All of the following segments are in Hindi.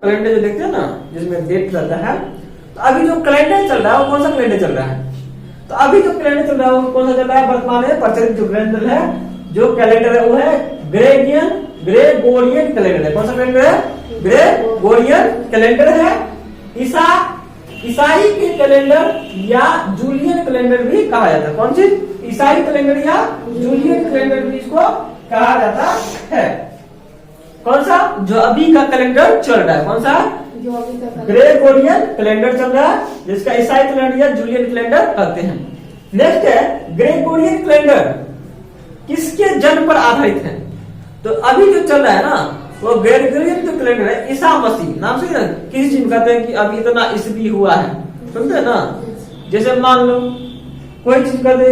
कैलेंडर जो देखते हैं ना जिसमें डेट रहता है, तो अभी जो कैलेंडर चल रहा है वो कौन सा कैलेंडर चल रहा है? तो अभी जो कैलेंडर चल रहा है वो कौन सा चल रहा है? वर्तमान में प्रचलित जो कैलेंडर है, जो कैलेंडर है वो है ग्रेगोरियन कैलेंडर है। कौन सा कैलेंडर है? ग्रेगोरियन कैलेंडर है। ईसाई के कैलेंडर या जूलियन कैलेंडर भी कहा जाता है। कौन सी? ईसाई कैलेंडर या जूलियन कैलेंडर भी इसको कहा जाता है। कौन सा? जो अभी का कैलेंडर चल रहा है। कौन सा? जो अभी का ग्रेगोरियन कैलेंडर चल रहा है, जिसका ईसाई कैलेंडर या जूलियन कैलेंडर कहते हैं। नेक्स्ट है ग्रेगोरियन कैलेंडर किसके जन्म पर आधारित है? तो अभी जो चल रहा है ना वो ग्रेगोरियन जो कैलेंडर है, ईसा मसीह नाम से ना किसी चीज कहते हैं कि अभी इतना ईस्वी हुआ है, समझते हैं ना? जैसे मान लो कोई चीज कर दे,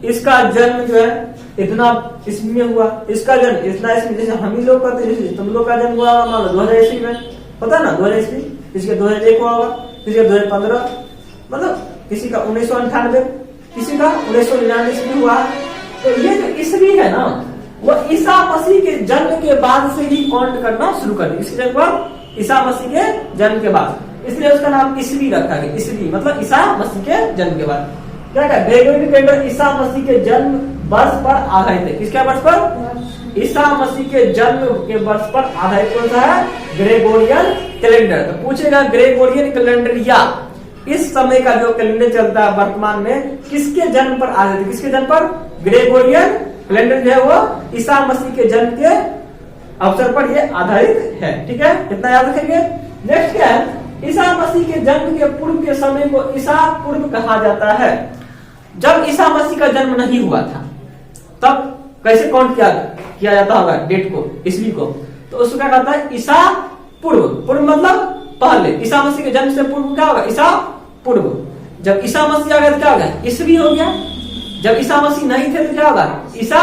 इसका जन्म जो है इतना ईस्वी में हुआ, इसका जन्म इतना ईस्वी, जैसे हम ही लोग कहते हैं, जैसे तुम लोग का जन्म हुआ मान लो 2000 ईस्वी में, पता ना 2000 ईस्वी, किसी का 2001 हुआ होगा, किसी का 2015, मतलब किसी का 1998, किसी का 1999 ईस्वी हुआ। तो ये जो ईस्वी है ना वो ईसा मसीह के जन्म के बाद से ही काउंट करना शुरू कर दिया। इसके जन्म पर ईसा मसीह के जन्म के बाद, इसलिए उसका नाम ईस्वी रखा गया। ईस्वी मतलब ईसा मसीह के जन्म के बाद। क्या क्या ग्रेगोरियन कैलेंडर ईसा मसीह के जन्म वर्ष पर आधारित है। किसके वर्ष पर? ईसा मसीह के जन्म के वर्ष पर आधारित कौन सा है? Gregorian calendar. तो पूछेगा ग्रेगोरियन कैलेंडर या इस समय का जो कैलेंडर चलता है वर्तमान में किसके जन्म पर आधारित है? किसके जन्म पर? ग्रेगोरियन कैलेंडर जो है वो ईसा मसीह के जन्म के अवसर पर ये आधारित है। ठीक है, इतना याद रखेंगे। नेक्स्ट क्या है? ईसा मसीह के जन्म के पूर्व के समय को ईसा पूर्व कहा जाता है। जब ईसा मसीह का जन्म नहीं हुआ था तब कैसे काउंट किया जाता होगा डेट को, ईस्वी को? तो उसको क्या कहता है? ईसा पूर्व। पूर्व मतलब पहले। ईसा मसीह के जन्म से पूर्व क्या होगा? ईसा पूर्व। जब ईसा मसीह आ गया तो क्या हो गया? ईस्वी हो गया। जब ईसा मसीह नहीं थे तो क्या होगा? ईसा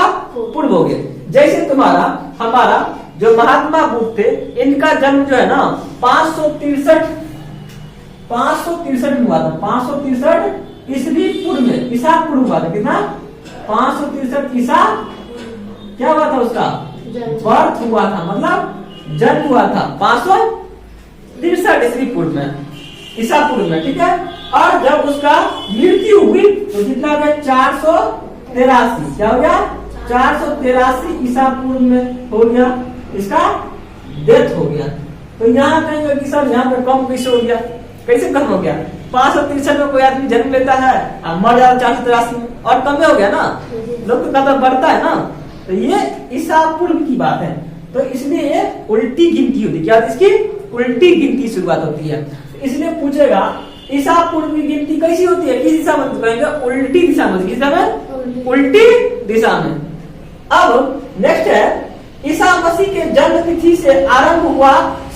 पूर्व हो गया। जैसे तुम्हारा हमारा जो महात्मा बुद्ध थे, इनका जन्म जो है ना 563 में हुआ था। 563 ईस्वी पूर्व में, ईसा पूर्व हुआ था। कितना? 563 ईसा क्या हुआ था? उसका बर्थ हुआ था, मतलब जन्म हुआ था 563 ईस्वी पूर्व में, ईसा पूर्व में। ठीक है। और जब उसका मृत्यु हुई तो कितना हो गया? 483। क्या हो गया? 483 ईसा पूर्व में हो गया, इसका डेथ हो गया। तो यहाँ कहेंगे कि सर यहाँ पे कम कैसे हो गया? कैसे कम हो गया? 563 में कोई आदमी जन्म लेता है और मर जाता 483 में, और कम हो गया ना, लोग तो कदम बढ़ता है ना। तो ये ईसा पूर्व की बात है, तो इसलिए ये उल्टी गिनती होती है। क्या? इसकी उल्टी गिनती शुरुआत होती है। इसलिए पूछेगा ईसा पूर्व की गिनती कैसी होती है? किस दिशा में? कहेंगे उल्टी दिशा में। किस दिशा में? उल्टी दिशा में। अब नेक्स्ट है ईसा मसीह के जन्म तिथि से आरंभ हुआ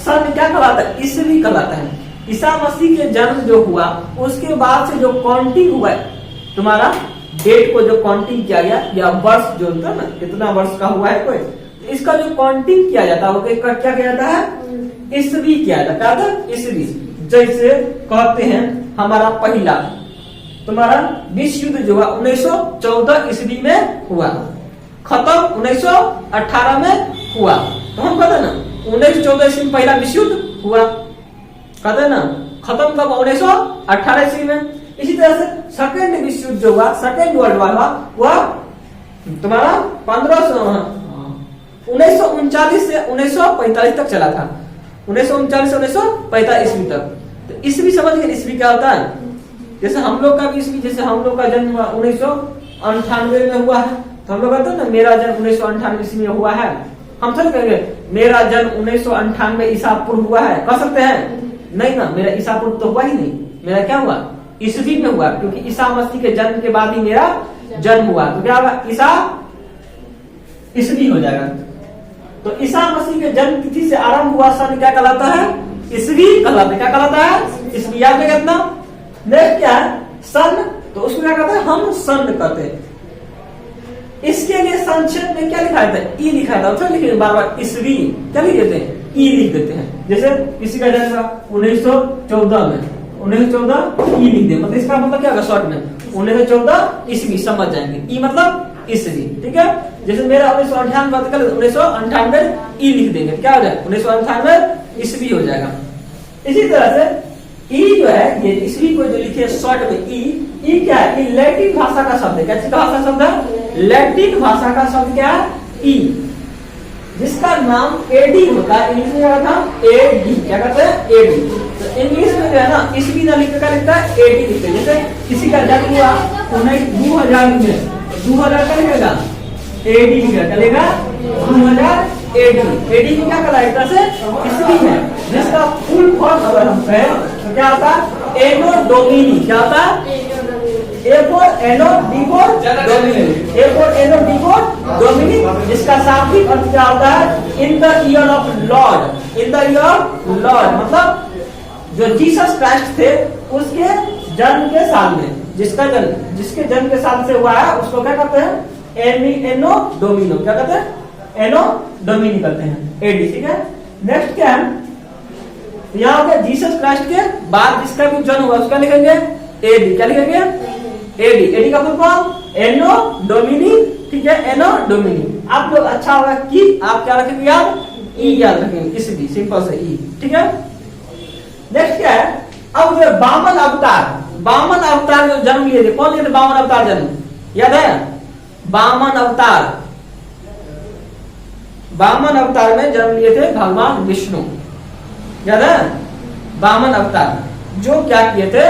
सन क्या कहलाता है? ईस्वी कहलाता है। ईसा मसीह के जन्म जो हुआ उसके बाद से जो काउंटिंग हुआ है, तुम्हारा डेट को जो काउंटिंग किया गया या वर्ष जो होता है ना, कितना वर्ष का हुआ है कोई, इसका जो काउंटिंग किया जाता है क्या किया जाता है? ईस्वी किया जाता है। ईस्वी। जैसे कहते हैं हमारा पहला तुम्हारा विश्व युद्ध जो हुआ 1914 ईस्वी में हुआ, खत्म 1918 में हुआ। तो हम कहते हैं ना 1914 ईस्वी में पहला विश्व युद्ध हुआ, कहते हैं ना, खत्म कब? 1918 ईस्वी में। इसी तरह से सेकेंड विश्व युद्ध जो हुआ, सेकेंड वर्ल्ड वॉर हुआ, वह तुम्हारा 1939 से 1945 तक चला था। 1939 से 1945 ईस्वी तक। तो ईस्वी समझ गए? ईस्वी क्या होता है? जैसे हम लोग का भी ईस्वी, जैसे हम लोग का जन्म 1998 में हुआ है, तो हम लोग कहते हैं ना मेरा जन्म 1998 ईस्वी में हुआ है। हम सब कहेंगे मेरा जन्म 1998 ईसा पूर्व हुआ है, कह सकते हैं? नहीं ना, मेरा ईसा पूर्व तो हुआ ही नहीं। मेरा क्या हुआ? ईस्वी में हुआ, क्योंकि ईसा मसीह के जन्म के बाद ही मेरा जन्म हुआ। तो क्या होगा? ईसा ईस्वी हो जाएगा। तो ईसा मसीह के जन्म तिथि से आरंभ हुआ सन क्या कहलाता है? ईस्वी कहलाता है। क्या कहलाता है? ईस्वी। याद है कितना? नेक्स्ट क्या है? सन। तो उसको क्या कहते हैं? हम सन कहते हैं। इसके लिए संक्षेप में क्या लिखा जाता है? ई लिखा जाता है। लिखे बार बार ईस्वी क्या लिख देते हैं? ई लिख देते हैं। जैसे किसी का जन्म 1914 में, 1914 ई लिख दे, मतलब इसका मतलब क्या होगा? शॉर्ट में 1914 ईस्वी समझ जाएंगे। ई मतलब ईस्वी। ठीक है। जैसे मेरा 1998 बात कर 1998 ई लिख देंगे, क्या हो जाएगा? 1998 ईस्वी हो जाएगा। इसी तरह से ई जो है, ये ईस्वी को जो लिखे शॉर्ट में ई क्या है? ई लैटिन भाषा का शब्द है। कैसी भाषा का शब्द है? लैटिन भाषा का शब्द क्या है? ई, जिसका नाम एडी होता है। इंग्लिश में क्या था? एडी। क्या कहते हैं? एडी। तो इंग्लिश में जो है ना, ईस्वी ना लिखकर क्या लिखता है? एडी लिखते हैं। जैसे किसी का जन्म हुआ 2000 में, 2000 का लिखेगा एडी लिखेगा, चलेगा 2000 एडी। एडी क्या कहलाता है? ईस्वी है, जिसका फुल फॉर्म अगर हम कहें तो क्या होता है? Anno Domini. क्या होता है? A for Anno, D for Domini. A for Anno, D for Domini. इसका शाब्दिक अर्थ क्या होता है? In the year of lord. In the year of lord मतलब जो जीसस क्राइस्ट थे उसके जन्म के साल में, जिसके जन्म के साल से हुआ है उसको क्या कहते हैं? एनो डोमिनो। क्या कहते हैं? एनो डोमिनी कहते हैं, एडी। ठीक है। नेक्स्ट क्या है? यहाँ हो गया जीसस क्राइस्ट के बाद जिसका भी जन्म हुआ उसका लिखेंगे एडी। क्या लिखेंगे? एडी। एडी का फुल फॉर्म एनो डोमिनी। ठीक है, एनो डोमिनी। आप लोग अच्छा होगा कि आप क्या रखेंगे याद? ई याद रखेंगे, इसलिए सिंपल से ई। ठीक है। नेक्स्ट क्या है? अब जो वामन अवतार, वामन अवतार जो जन्म लिए थे, कौन लिए थे वामन अवतार जन्म? याद है? वामन अवतार, वामन अवतार में जन्म लिए थे भगवान विष्णु। याद है? वामन अवतार जो क्या किए थे?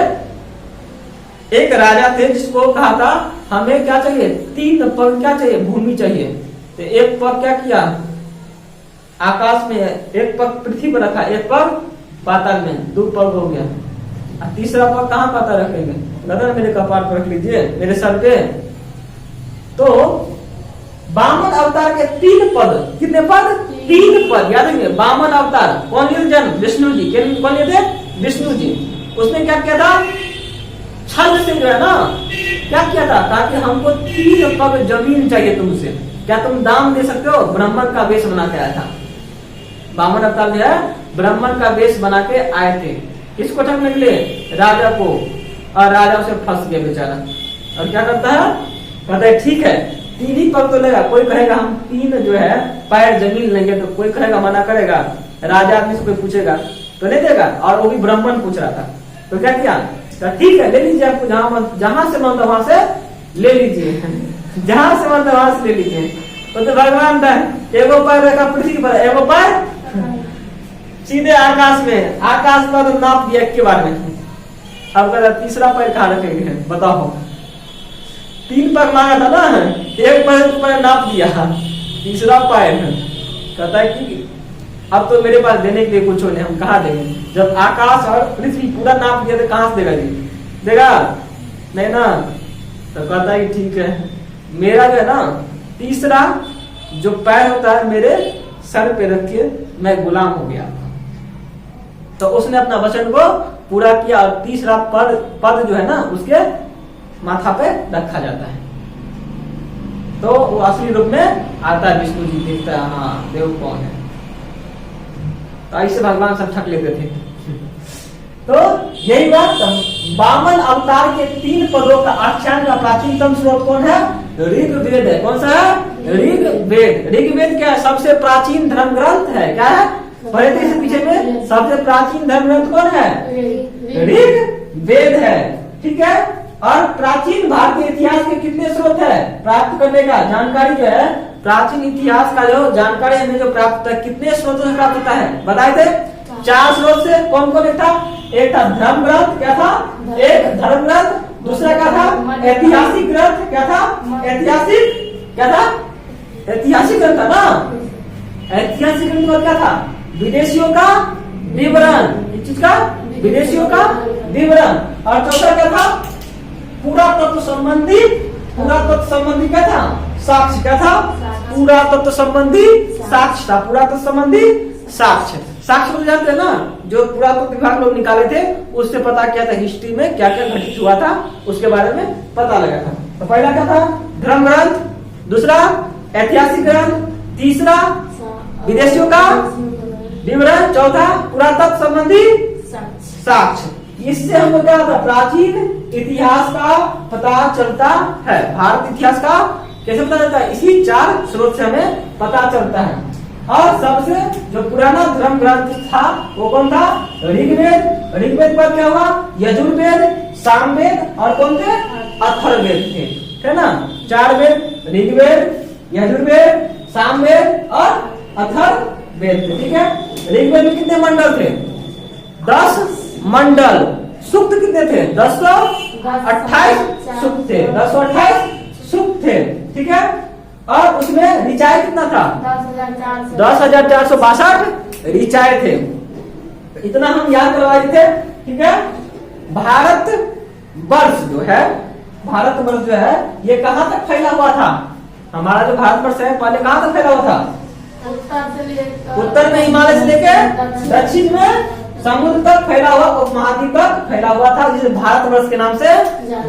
एक राजा थे जिसको कहा था हमें क्या चाहिए? 3 पग क्या चाहिए? भूमि चाहिए। तो एक पग क्या किया? आकाश में, एक पग पृथ्वी पर रखा, एक पग पाताल में, 2 पग हो गया। और तीसरा पग कहाँ पाता रखेंगे? लगा मेरे कपार पर रख लीजिए, मेरे सर पे। तो वामन अवतार के 3 पद, कितने पद? 3 पद। याद रखिए, वामन अवतार कौन लिए जन्म? विष्णु जी। कौन लिए थे? विष्णु जी। उसने क्या किया था? छल से जो है ना, क्या किया था? कहा कि हमको 3 पग जमीन चाहिए तुमसे, क्या तुम दाम दे सकते हो? ब्राह्मण का वेश बना के आया था। वामन अवतार जो है ब्राह्मण का वेश बना के आए थे। किसको ठगने के लिए? राजा को। और राजा उसे फंस गया बेचारा। और क्या करता है? कहता है ठीक है 3 ही पग तो लेगा। कोई कहेगा हम 3 जो है पैर जमीन लेंगे, तो कोई कहेगा मना करेगा। राजा आदमी से कोई पूछेगा तो नहीं देगा, और वो भी ब्राह्मण पूछ रहा था। तो क्या किया? तो ठीक है ले लीजिए, आपको जहां से मन वहां से ले लीजिए, जहां से मन वहां से ले लीजिए। तो भगवान था, एगो पैर रखा पृथ्वी पर, एगो पैर सीधे आकाश में, आकाश पर नाप दिया एक के बार में। अब कहता तीसरा पैर कहाँ रखेंगे? बताओ, 3 पैर मांगा था ना, एक पैर नाप दिया, तीसरा पैर कहता है कि अब तो मेरे पास देने के लिए कुछ नहीं, हम कहाँ देंगे? जब आकाश और पृथ्वी पूरा नाप दिया तो कहाँ से देगा? देगा नहीं ना। तो कहता है कि ठीक है, मेरा जो है ना तीसरा जो पैर होता है मेरे सर पे रख के मैं गुलाम हो गया। तो उसने अपना वचन को पूरा किया, और तीसरा पद जो है ना उसके माथा पे रखा जाता है। तो वो असली रूप में आता है, विष्णु जी देखता है हाँ देव कौन है। तो ऐसे भगवान सब ठग लेते थे। तो यही बात, वामन अवतार के 3 पदों का आख्यान का प्राचीनतम स्रोत कौन है? ऋग्वेद है। कौन सा है? ऋग्वेद। ऋग्वेद क्या है? सबसे प्राचीन धर्म ग्रंथ है। क्या है? पढ़े से पीछे में सबसे प्राचीन धर्म ग्रंथ कौन है? ऋग्वेद है। ठीक है। और प्राचीन भारतीय इतिहास के कितने स्रोत है प्राप्त करने का? जानकारी जो है प्राचीन इतिहास का जो जानकारी हमें जो प्राप्त होता है, कितने स्रोतों से प्राप्त होता है? बताए थे 4 स्रोत से। कौन कौन था? एक था धर्म ग्रंथ। क्या था? एक धर्म ग्रंथ। दूसरा क्या था? ऐतिहासिक ग्रंथ। क्या था? ऐतिहासिक क्या था? ऐतिहासिक ग्रंथ था ना। ऐतिहासिक ग्रंथ क्या था? विदेशियों का विवरण। किस चीज का? विदेशियों का विवरण। और चौथा क्या था? पुरातत्व संबंधी। पुरातत्व संबंधी क्या था? साक्ष्य। क्या था? पुरातत्व संबंधी साक्ष्य था। पुरातत्व संबंधी साक्ष्य। साक्ष्य को जानते हैं ना, जो पुरातत्व विभाग लोग निकाले थे, उससे पता क्या था हिस्ट्री में क्या क्या घटित हुआ था उसके बारे में पता लगा था। तो पहला क्या था? धर्म ग्रंथ। दूसरा ऐतिहासिक ग्रंथ। तीसरा विदेशियों का विवरण। चौथा पुरातत्व संबंधी साक्ष्य। इससे हमको क्या होता है? प्राचीन इतिहास का पता चलता है। भारत इतिहास का कैसे पता चलता है? इसी 4 स्रोत से हमें पता चलता है। और सबसे जो पुराना धर्म ग्रंथ था वो कौन था? ऋग्वेद। ऋग्वेद पर क्या हुआ? यजुर्वेद, सामवेद और कौन थे? अथर्ववेद थे, है ना। 4 वेद, ऋग्वेद, यजुर्वेद, सामवेद और अथर्ववेद थे, ठीक है। ऋग्वेद में कितने मंडल थे? 10 मंडल। सूक्त कितने थे? 1028 सूक्त थे, 1028 सूक्त थे, ठीक है। और उसमें ऋचाएं कितना था? 10,462 ऋचाएं थे। इतना हम याद करवाए थे, ठीक है। भारत वर्ष जो है, भारत वर्ष जो है ये कहाँ तक फैला हुआ था? हमारा जो भारत वर्ष है पहले कहाँ तक फैला हुआ था? उत्तर में हिमालय से लेके दक्षिण में समुद्र तक फैला हुआ, उपमहाद्वीप तक फैला हुआ था, जिसे भारतवर्ष के नाम से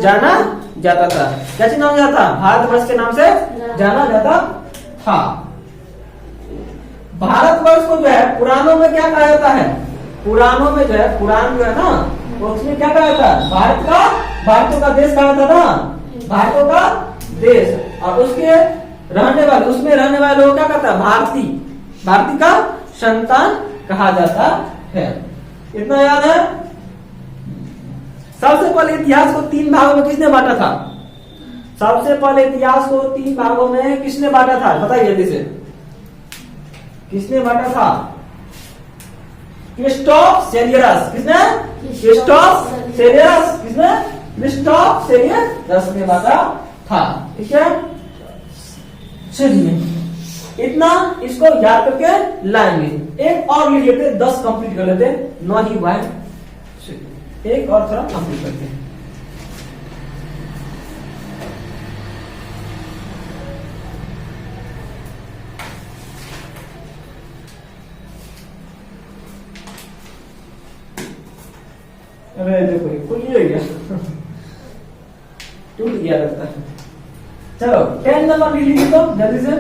जाना जाता था। कैसे नाम जाता था? भारतवर्ष के नाम से जाना जाता था। भारतवर्ष को जो है पुराणों में क्या कहा जाता है? पुराणों में जो है, पुराण जो है ना, उसमें क्या कहा जाता है? भारतों का देश कहा जाता था, भारतों का देश। और उसके रहने वाले, उसमें रहने वाले लोग क्या कहता है? भारती का संतान कहा जाता है। इतना याद है। सबसे पहले इतिहास को 3 भागों में किसने बांटा था? सबसे पहले इतिहास को 3 भागों में किसने बांटा था? बताइए जल्दी से, किसने बांटा था? क्रिस्टोफ सेलियस। किसने? क्रिस्टोफ सेलियस। किसने? क्रिस्टोफ सेलियस ने बांटा था, ठीक है। चलिए इतना इसको याद करके लाएंगे। एक और लिख लेते, 10 कंप्लीट कर लेते, 9 ही हुआ है। एक और थोड़ा कंप्लीट करते हैं। अरे देखो खुल ही गया, टूट गया लगता है। चलो 10 नंबर लिख लीजिए तो जल्दी से।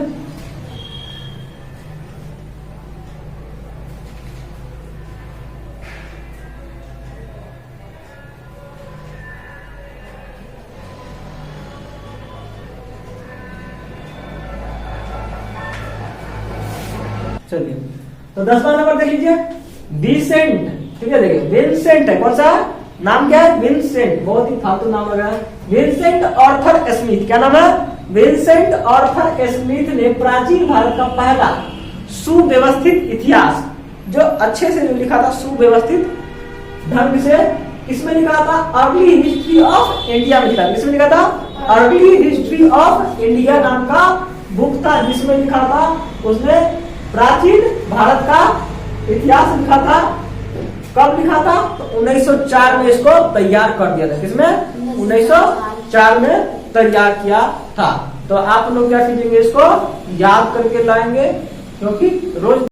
चलिए तो 10वां नंबर देख लीजिए, विंसेंट, ठीक है। देखिए विंसेंट है, कौन सा नाम? क्या है? विंसेंट। बहुत ही फालतू नाम लगा है। Vincent Arthur Smith. क्या नाम है? विंसेंट आर्थर स्मिथ ने प्राचीन भारत का पहला सुव्यवस्थित इतिहास, जो अच्छे से लिखा था, सुव्यवस्थित ढंग से, किसमें लिखा था? अर्ली हिस्ट्री ऑफ इंडिया में लिखा था। किसमें लिखा था? अर्ली हिस्ट्री ऑफ इंडिया नाम का बुक था, जिसमें लिखा था, उसने प्राचीन भारत का इतिहास लिखा था। कब लिखा था? तो 1904 में इसको तैयार कर दिया था। किसमें? 1904 में तैयार किया था। तो आप लोग क्या कीजिएंगे? इसको याद करके लाएंगे, क्योंकि रोज